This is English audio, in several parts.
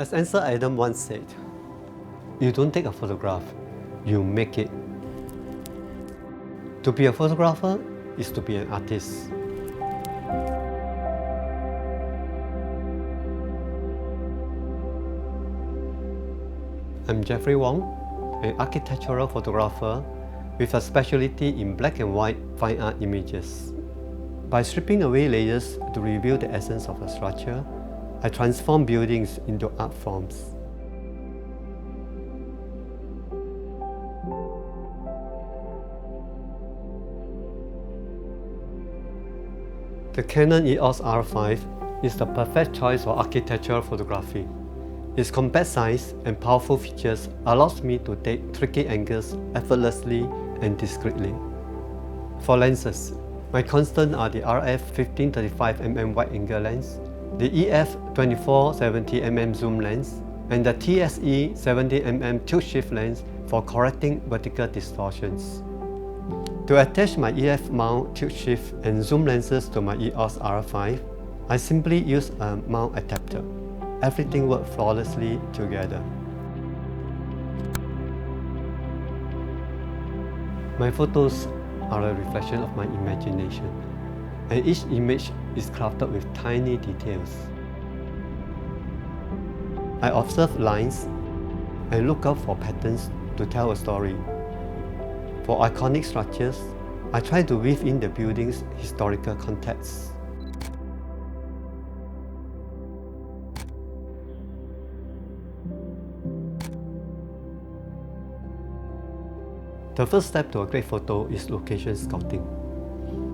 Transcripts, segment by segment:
As Ansel Adams once said, you don't take a photograph, you make it. To be a photographer is to be an artist. I'm Jeffrey Wong, an architectural photographer with a specialty in black and white fine art images. By stripping away layers to reveal the essence of a structure, I transform buildings into art forms. The Canon EOS R5 is the perfect choice for architectural photography. Its compact size and powerful features allows me to take tricky angles effortlessly and discreetly. For lenses, my constant are the RF 15-35mm wide-angle lens, the EF 24-70mm zoom lens, and the TSE 70mm tilt-shift lens for correcting vertical distortions. To attach my EF mount, tilt-shift, and zoom lenses to my EOS R5, I simply use a mount adapter. Everything works flawlessly together. My photos are a reflection of my imagination, and each image is crafted with tiny details. I observe lines and look out for patterns to tell a story. For iconic structures, I try to weave in the building's historical context. The first step to a great photo is location scouting.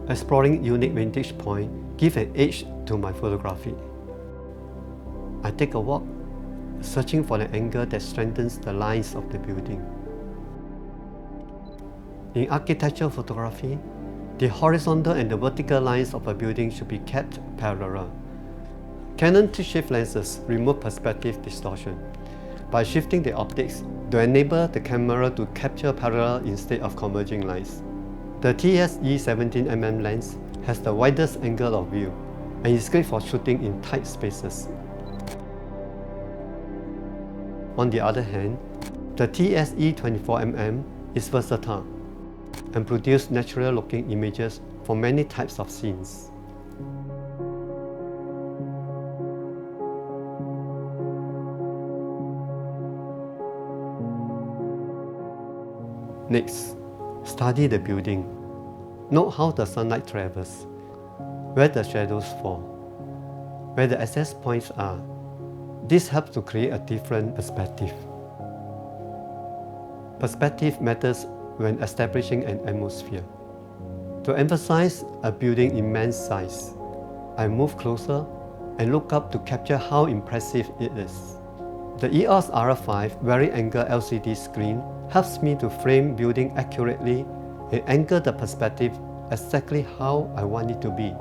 Exploring unique vantage points gives an edge to my photography. I take a walk, searching for an angle that strengthens the lines of the building. In architectural photography, the horizontal and the vertical lines of a building should be kept parallel. Canon tilt-shift lenses remove perspective distortion by shifting the optics to enable the camera to capture parallel instead of converging lines. The TSE 17mm lens has the widest angle of view and is great for shooting in tight spaces. On the other hand, the TSE 24mm is versatile and produces natural-looking images for many types of scenes. Next, study the building. Note how the sunlight travels, where the shadows fall, where the access points are. This helps to create a different perspective. Perspective matters when establishing an atmosphere. To emphasize a building's immense size, I move closer and look up to capture how impressive it is. The EOS R5 vari-angle LCD screen helps me to frame building accurately and anchor the perspective exactly how I want it to be.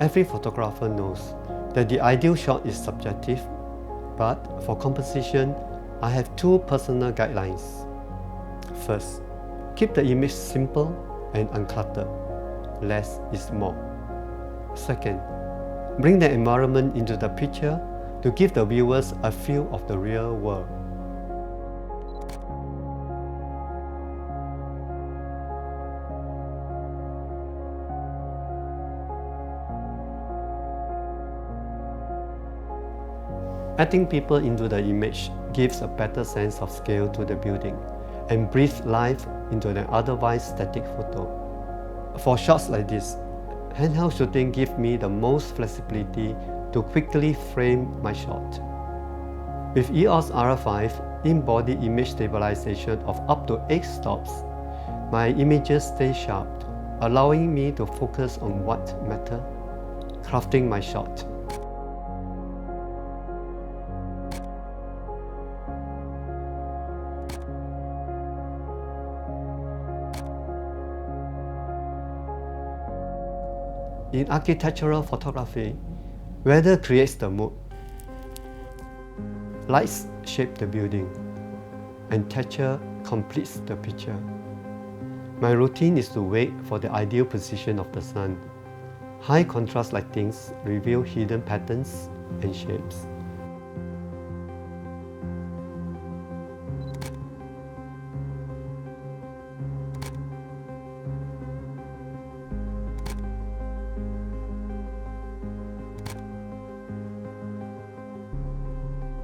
Every photographer knows that the ideal shot is subjective, but for composition, I have two personal guidelines. First, keep the image simple and uncluttered. Less is more. Second, bring the environment into the picture to give the viewers a feel of the real world. Adding people into the image gives a better sense of scale to the building and breathes life into an otherwise static photo. For shots like this, handheld shooting gives me the most flexibility to quickly frame my shot. With EOS R5 in-body image stabilisation of up to 8 stops, my images stay sharp, allowing me to focus on what matters, crafting my shot. In architectural photography, weather creates the mood. Lights shape the building, and texture completes the picture. My routine is to wait for the ideal position of the sun. High contrast lightings reveal hidden patterns and shapes.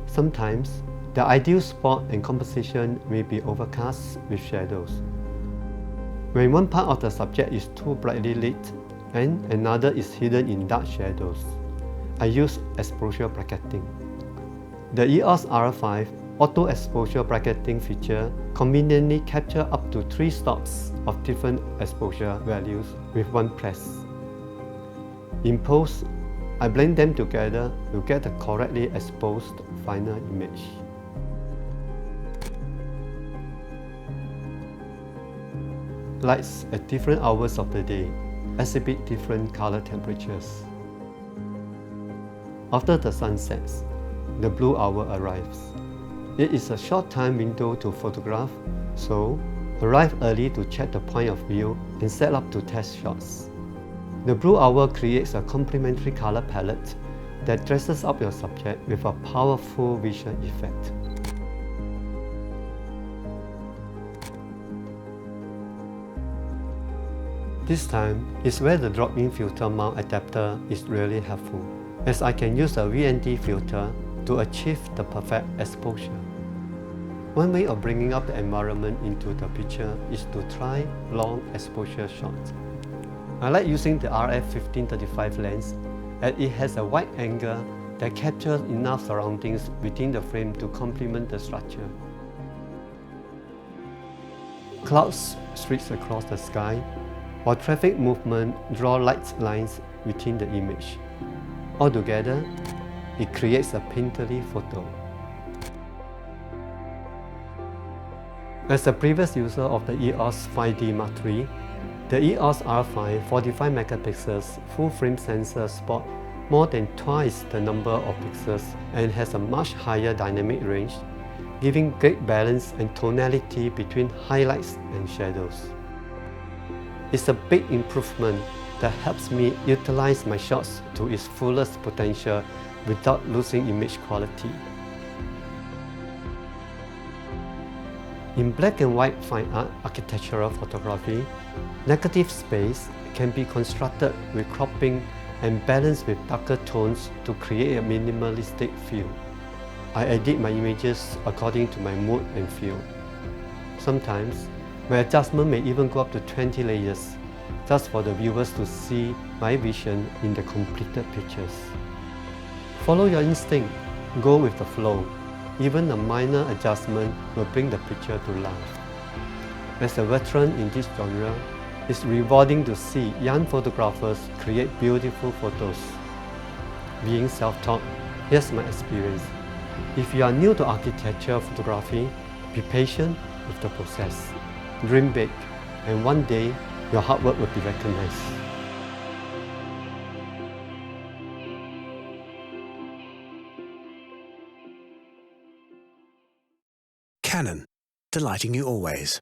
Sometimes, the ideal spot and composition may be overcast with shadows. When one part of the subject is too brightly lit and another is hidden in dark shadows, I use exposure bracketing. The EOS R5 auto exposure bracketing feature conveniently captures up to 3 stops of different exposure values with one press. In post, I blend them together to get the correctly exposed final image. Lights at different hours of the day exhibit different color temperatures. After the sun sets, the blue hour arrives. It is a short time window to photograph, so arrive early to check the point of view and set up to test shots. The blue hour creates a complementary color palette that dresses up your subject with a powerful visual effect. This time is where the drop-in filter mount adapter is really helpful, as I can use a VND filter to achieve the perfect exposure. One way of bringing up the environment into the picture is to try long exposure shots. I like using the RF1535 lens as it has a wide angle that captures enough surroundings within the frame to complement the structure. Clouds stretch across the sky, while traffic movement draw light lines within the image. Altogether, it creates a painterly photo. As a previous user of the EOS 5D Mark III, the EOS R5 45 megapixels full-frame sensor spots more than twice the number of pixels and has a much higher dynamic range, giving great balance and tonality between highlights and shadows. It's a big improvement that helps me utilize my shots to its fullest potential without losing image quality. In black and white fine art architectural photography, negative space can be constructed with cropping and balanced with darker tones to create a minimalistic feel. I edit my images according to my mood and feel. Sometimes, my adjustment may even go up to 20 layers, just for the viewers to see my vision in the completed pictures. Follow your instinct, go with the flow. Even a minor adjustment will bring the picture to life. As a veteran in this genre, it's rewarding to see young photographers create beautiful photos. Being self-taught, here's my experience. If you are new to architecture photography, be patient with the process. Dream big, and one day, your hard work will be recognized. Canon, delighting you always.